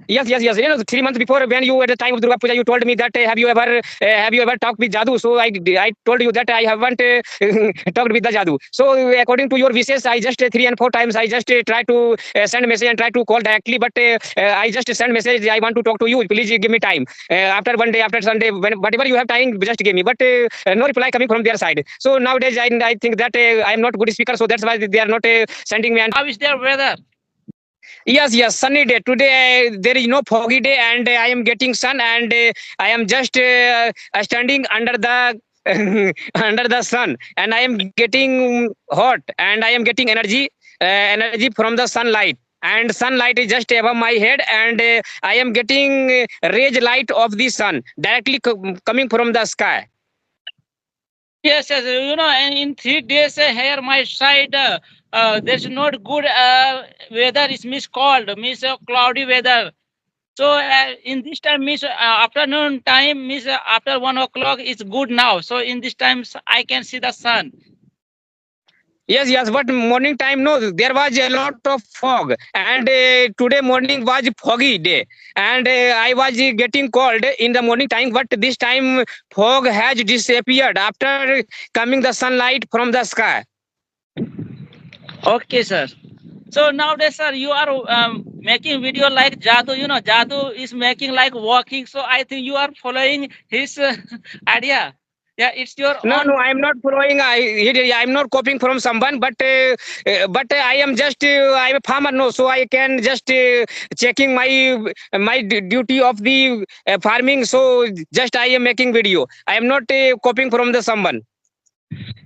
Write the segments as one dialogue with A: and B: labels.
A: Yes. 3 months before, when you at the time of Durga Puja, you told me that have you ever talked with Jadoo? So I told you that I haven't talked with the Jadoo. So according to your wishes, I just 3 and 4 times I just try to send message and try to call directly, but I just send message. I want to talk to you. Please give me time. After one day, after Sunday, whatever you have time, just give me. But no reply coming from their side. So nowadays, I think that I am not good speaker, so that's why they are not sending me. And
B: How is their weather?
A: yes, sunny day. Today there is no foggy day, and I am getting sun, and I am just standing under the under the sun, and I am getting hot, and I am getting energy from the sunlight. And sunlight is just above my head, and I am getting rays light of the sun directly coming from the sky.
B: Yes, and in 3 days here my side, there's not good weather. Is miss cold, miss cloudy weather. So in this time, miss afternoon time, miss after 1 o'clock, it's good now. So in this times, I can see the sun.
A: Yes, but morning time, no, there was a lot of fog, and today morning was foggy day, and I was getting cold in the morning time, but this time fog has disappeared after coming the sunlight from the sky.
B: Okay, sir. So nowadays, sir, you are making video like Jadoo. You know, Jadoo is making like walking. So I think you are following his idea. Yeah, it's your
A: No,
B: own.
A: I am not following. I am not copying from someone, but I am just I am a farmer. No, so I can just checking my duty of the farming. So just I am making video. I am not copying from the someone.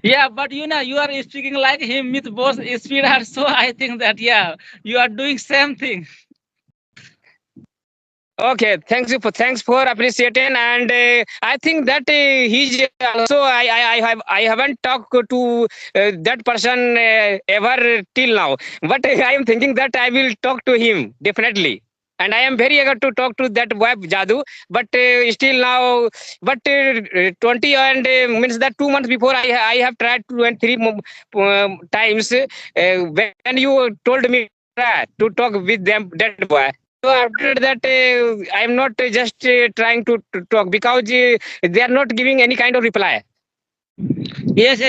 B: Yeah, but you are speaking like him with both speed. So I think that yeah, you are doing same thing.
A: Okay, thanks for appreciating, and I think that he's also I haven't talked to that person ever till now, but I am thinking that I will talk to him definitely. And I am very eager to talk to that wife Jadu, but still now, but 20 and means that 2 months before I have tried 2 and 3 times when you told me to talk with them that boy. So after that, I am not just trying to talk because they are not giving any kind of reply.
B: Yes,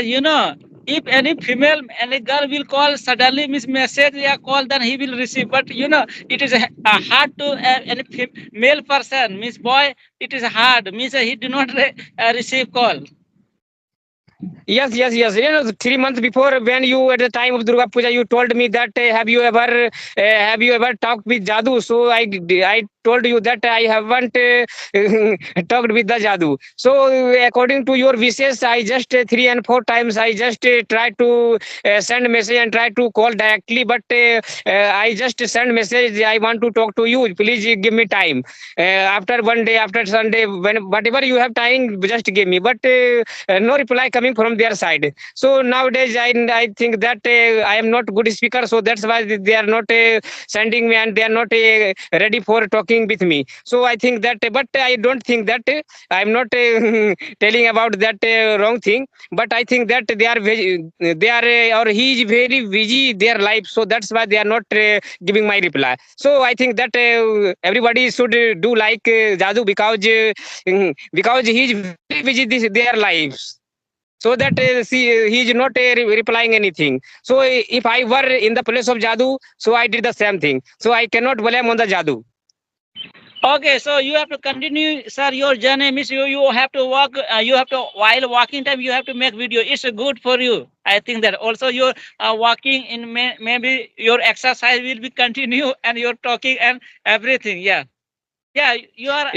B: if any female, any girl will call suddenly, miss message yeah call, then he will receive. But it is hard to any male person, miss boy. It is hard, miss he do not receive call.
A: Yes. 3 months before, when you at the time of Durga Puja, you told me that have you ever talked with Jadu? So I told you that I haven't talked with the Jadu. So according to your wishes, I just 3 and 4 times I just try to send message and try to call directly, but I just send message. I want to talk to you. Please give me time. After one day, after Sunday, when whatever you have time, just give me. But no reply coming from their side. So nowadays I think that I am not good speaker, so that's why they are not sending me, and they are not ready for talking with me. So I think that, but I don't think that I am not telling about that wrong thing, but I think that they are or he is very busy their life, so that's why they are not giving my reply. So I think that everybody should do like Jadu, because he is very busy their lives, so that he is not replying anything. So if I were in the place of Jadu, so I did the same thing, so I cannot blame on the Jadu.
B: Okay, so you have to continue, sir, your journey. Miss you have to walk. You have to while walking time you have to make video. It's good for you. I think that also you're walking in maybe your exercise will be continue and you're talking and everything. Yeah, you are.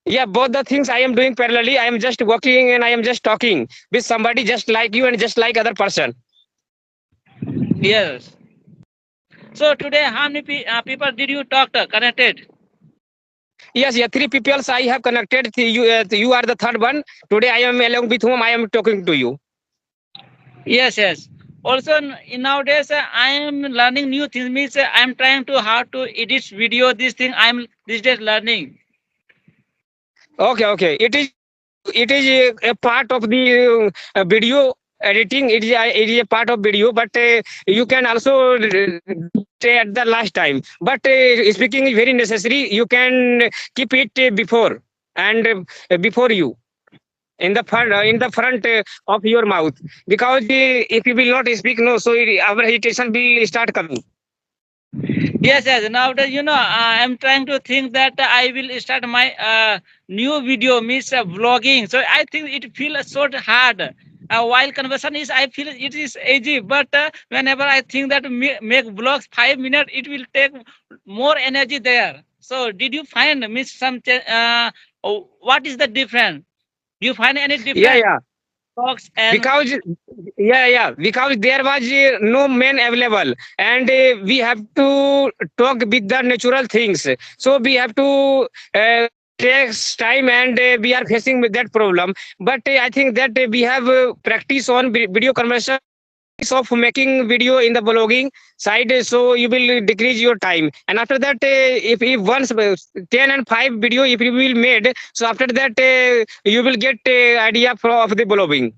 A: Yeah, both the things I am doing parallelly. I am just working and I am just talking with somebody just like you and just like other person.
B: Yes. So today, how many people did you talk to connected?
A: Yes, 3 people I have connected. You are the third one. Today I am along with whom I am talking to you.
B: Yes. Also, nowadays I am learning new things. Means I am trying to how to edit video. This thing I am these days learning.
A: Okay. It is a part of the video. editing, it is a part of video, but you can also stay at the last time. But speaking is very necessary. You can keep it before and before you in the front of your mouth, because if you will not speak, no, so our hesitation will start coming.
B: Yes, yes. Nowadays, I'm trying to think that I will start my new video, means vlogging. So I think it feels so hard. While conversation is, I feel it is easy. But whenever I think that make vlogs 5 minutes, it will take more energy there. So did you find, miss, what is the difference? Do you find any
A: Yeah,
B: difference
A: yeah.
B: vlogs and
A: Because because there was no man available, and we have to talk with the natural things, so we have to takes time, and we are facing with that problem. But I think that we have practice on video conversion of making video in the blogging side, so you will decrease your time. And after that, if once 10 and 5 video if you will made, so after that you will get idea of the blogging.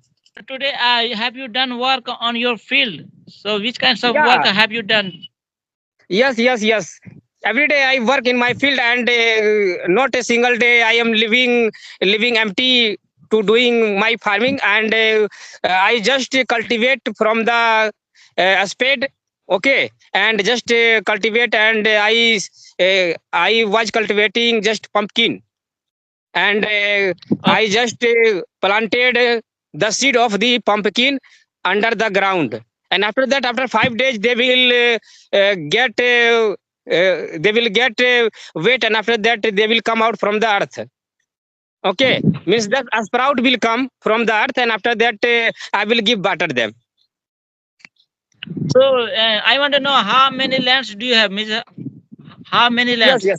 B: today have you done work on your field? So which kinds of work
A: Yeah.
B: have you done?
A: Yes. Every day I work in my field, and not a single day I am living empty to doing my farming. And I just cultivate from the spade, okay, and just cultivate. And I was cultivating just pumpkin, and I just planted the seed of the pumpkin under the ground. And after that, after 5 days, get they will get wet, and after that they will come out from the earth. Okay, means that a sprout will come from the earth, and after that I will give water them.
B: So I want to know how many lands do you have, Miss? How many lands?
A: Yes.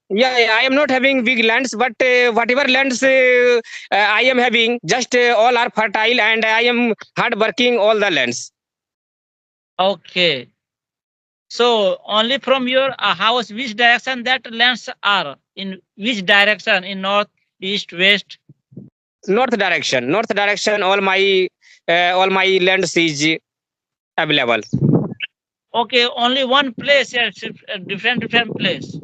A: Yeah, I am not having big lands, but whatever lands I am having, just all are fertile, and I am hard working all the lands.
B: Okay. So only from your house, which direction that lands are? In which direction? In north, east, west?
A: North direction. All my lands is available.
B: Okay, only one place. Yes, different place.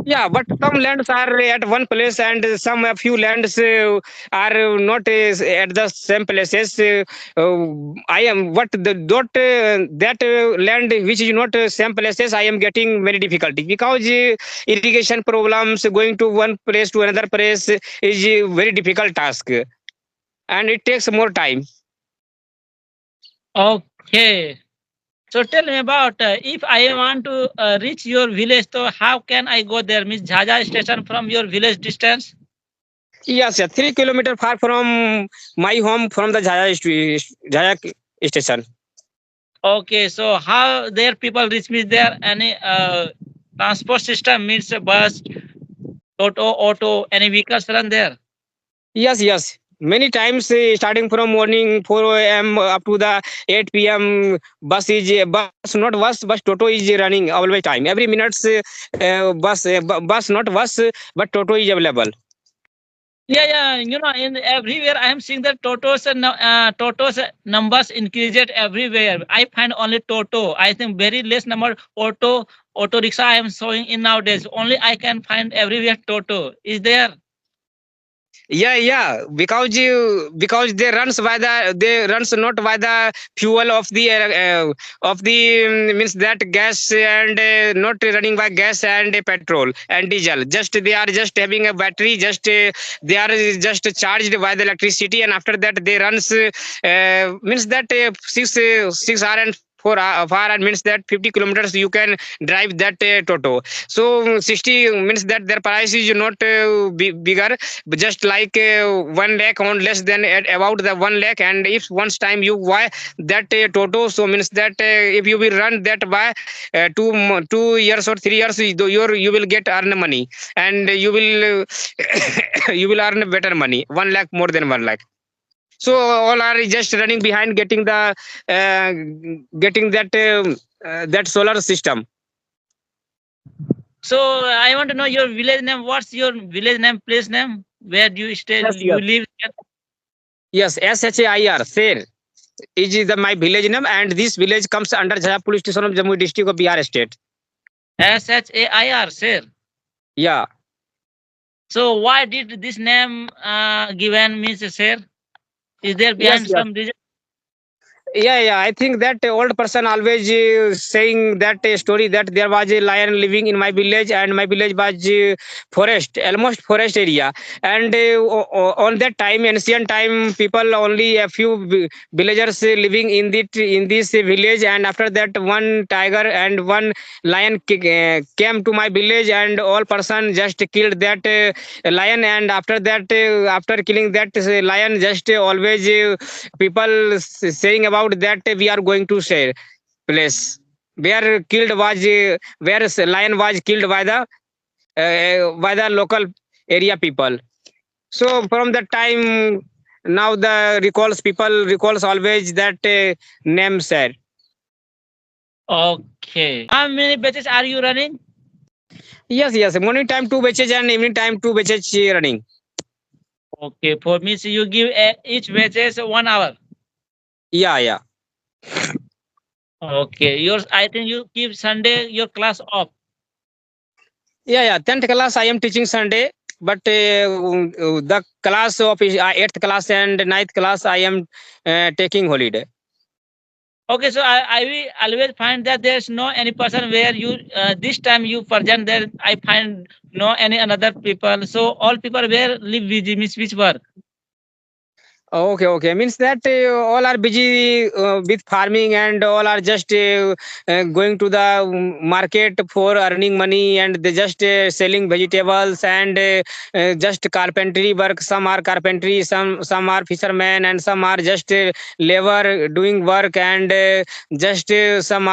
A: Yeah, but some lands are at one place, and some a few lands are not at the same places. I am what the dot that land which is not same places. I am getting very difficulty, because irrigation problems going to one place to another place is a very difficult task, and it takes more time.
B: Okay. So tell me about if I want to reach your village, so how can I go there? Miss Jhaja station from your village distance?
A: Yes, 3 kilometers far from my home, from the Jaya station.
B: Okay, so how there people reach me there? Any transport system means a bus, auto, any vehicles run there?
A: Yes. Many times, starting from morning 4 a.m. Up to the 8 p.m. Bus, not bus, but Toto is running all the time. Every minutes, bus, not bus, but Toto is available.
B: Yeah. In everywhere I am seeing that Toto's numbers increased everywhere. I find only Toto. I think very less number auto rickshaw I am showing in nowadays. Only I can find everywhere Toto. Is there?
A: Yeah, because they runs not by the fuel of the means that gas, and not running by gas and petrol and diesel. Just they are just having a battery. Just they are just charged by the electricity, and after that they runs means that 6 hour and 4 hour, and means that 50 kilometers you can drive that Toto. So 60 means that their price is not bigger, just like 1 lakh, on less than at about the 1 lakh. And if once time you buy that Toto, so means that if you will run that by 2 years or 3 years, you will get earn money, and you will you will earn better money, 1 lakh, more than 1 lakh. So all are just running behind uh, getting that solar system.
B: So I want to know your village name. What's your village name, place name? Where do you stay?
A: Yes,
B: You live?
A: Shair. is my village name, and this village comes under Jaya Police Station of Jammu district of Bihar state.
B: SHAIR, sir.
A: Yeah.
B: So why did this name given, means, sir? Is there behind
A: Yes, yes.
B: some reason?
A: Yeah, I think that old person always saying that story that there was a lion living in my village, and my village was forest, almost forest area. And on that time, ancient time, people only a few villagers living in this village. And after that, one tiger and one lion came to my village, and all person just killed that lion. And after that, after killing that lion, just always people saying about that we are going to share place where killed was where lion was killed by the local area people. So from that time, now the recalls people recalls always that name, sir.
B: Okay. How many batches are you running?
A: Yes, morning time 2 batches and evening time 2 batches running.
B: Okay. For me, so you give each batches 1 hour.
A: Yeah.
B: Okay. Yours, I think you keep Sunday your class off.
A: Yeah, 10th class I am teaching Sunday, but the class of 8th class and 9th class I am taking holiday.
B: Okay, so I will always find that there's no any person where you this time you present there. I find no any another people. So all people where live busy, means which work.
A: Okay. Means that all are busy with farming, and all are just going to the market for earning money, and they just selling vegetables, and just carpentry work. Some are carpentry, some are fishermen, and some are just labor doing work, and just some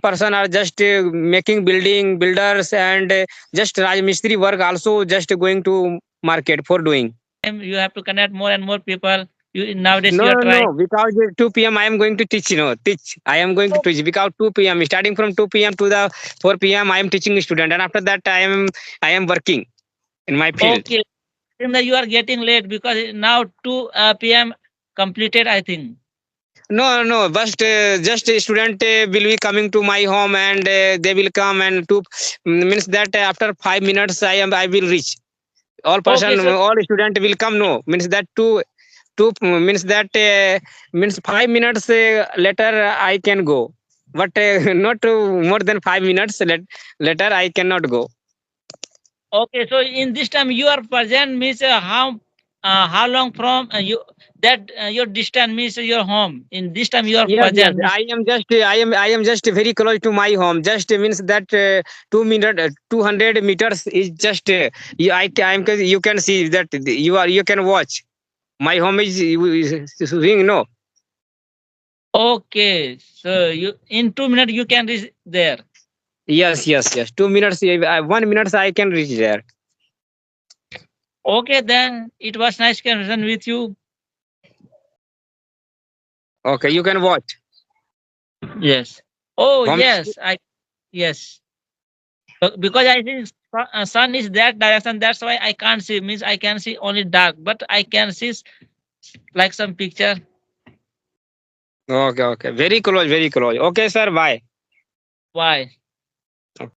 A: person are just making builders, and just Raj Mistri work also just going to market for doing.
B: You have to connect more and more people. You nowadays
A: No,
B: you are trying.
A: because 2 p.m. I am going to teach, teach. I am going to teach because 2 p.m. starting from 2 p.m. to the 4 p.m. I am teaching student, and after that I am working in my field.
B: Okay, I think that you are getting late because now 2 p.m. completed, I think.
A: No, but just a student will be coming to my home, and they will come, and means that after 5 minutes I will reach. All person,
B: Okay, so
A: all student will come. No, means that two means that means 5 minutes later I can go, but not more than 5 minutes later I cannot go.
B: okay, so in this time you are present, means how long from you that your distance, means your home. In this time you are
A: Yes,
B: present, means
A: I am just very close to my home. Just means that 2 minute 200 meters is just you can see that you can watch. My home is ring, no.
B: okay. So you in 2 minutes you can reach there.
A: Yes. 2 minutes, 1 minute I can reach there.
B: Okay, then it was nice conversation with you.
A: Okay, you can watch.
B: Yes. Oh
A: Home.
B: yes, yes. Because I think sun is that direction. That's why I can't see. Means I can see only dark, but I can see like some picture.
A: Okay. Very close. Okay, sir. Bye.
B: Why?